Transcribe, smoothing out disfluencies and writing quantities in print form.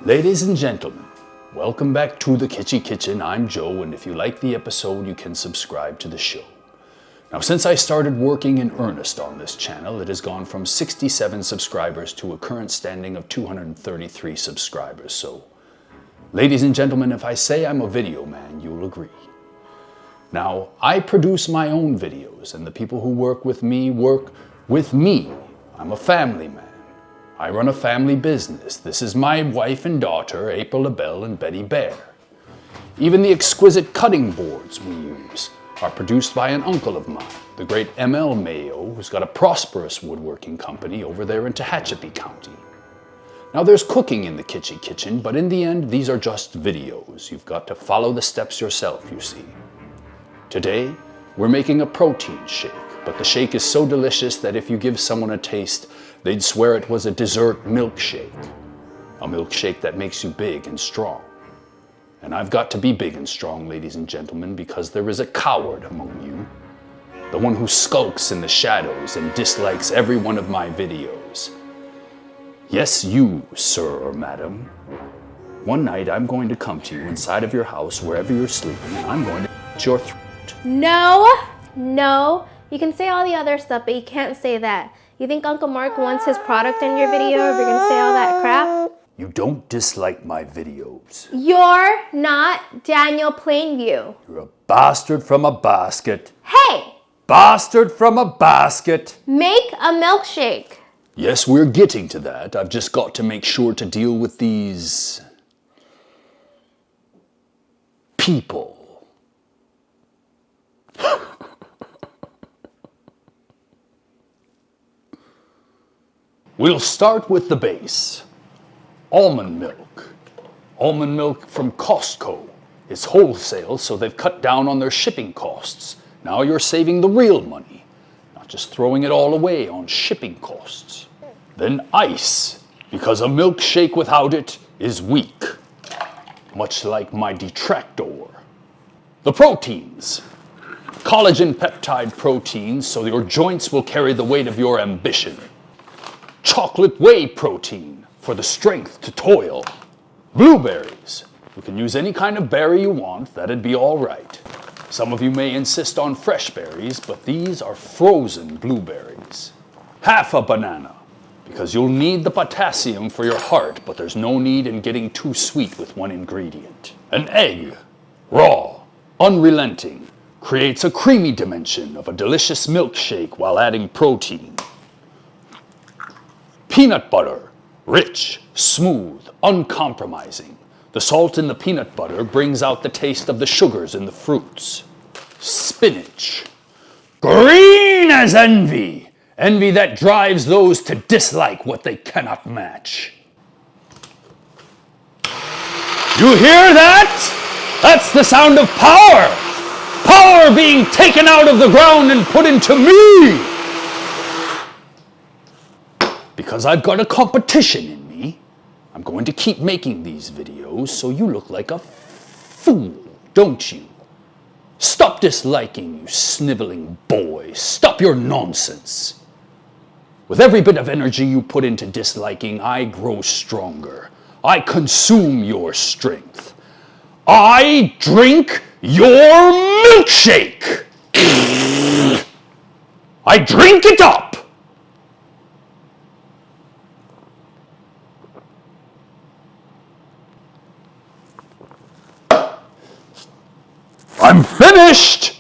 Ladies and gentlemen, welcome back to the Kitschy Kitchen. I'm Joe, and if you like the episode, you can subscribe to the show. Now, since I started working in earnest on this channel, it has gone from 67 subscribers to a current standing of 233 subscribers. So, ladies and gentlemen, if I say I'm a video man, you'll agree. Now, I produce my own videos, and the people who work with me. I'm a family man. I run a family business. This is my wife and daughter, April LaBelle and Betty Bear. Even the exquisite cutting boards we use are produced by an uncle of mine, the great M.L. Mayo, who's got a prosperous woodworking company over there in Tehachapi County. Now, there's cooking in the Kitschy Kitchen, but in the end, these are just videos. You've got to follow the steps yourself, you see. Today, we're making a protein shake, but the shake is so delicious that if you give someone a taste, they'd swear it was a dessert milkshake. A milkshake that makes you big and strong. And I've got to be big and strong, ladies and gentlemen, because there is a coward among you. The one who skulks in the shadows and dislikes every one of my videos. Yes, you, sir or madam. One night I'm going to come to you inside of your house, wherever you're sleeping, and I'm going to your throat. No. You can say all the other stuff, but you can't say that. You think Uncle Mark wants his product in your video if you're gonna say all that crap? You don't dislike my videos. You're not Daniel Plainview. You're a bastard from a basket. Hey! Bastard from a basket. Make a milkshake. Yes, we're getting to that. I've just got to make sure to deal with these people. We'll start with the base. Almond milk. Almond milk from Costco. It's wholesale, so they've cut down on their shipping costs. Now you're saving the real money, not just throwing it all away on shipping costs. Then ice, because a milkshake without it is weak, much like my detractor. The proteins. Collagen peptide proteins, so your joints will carry the weight of your ambition. Chocolate whey protein for the strength to toil. Blueberries. You can use any kind of berry you want, that'd be all right. Some of you may insist on fresh berries, but these are frozen blueberries. Half a banana, because you'll need the potassium for your heart, but there's no need in getting too sweet with one ingredient. An egg, raw, unrelenting, creates a creamy dimension of a delicious milkshake while adding protein. Peanut butter, rich, smooth, uncompromising. The salt in the peanut butter brings out the taste of the sugars in the fruits. Spinach, green as envy. Envy that drives those to dislike what they cannot match. You hear that? That's the sound of power. Power being taken out of the ground and put into me. Because I've got a competition in me, I'm going to keep making these videos so you look like a fool, don't you? Stop disliking, you sniveling boy. Stop your nonsense. With every bit of energy you put into disliking, I grow stronger. I consume your strength. I drink your milkshake. I drink it up. I'm finished!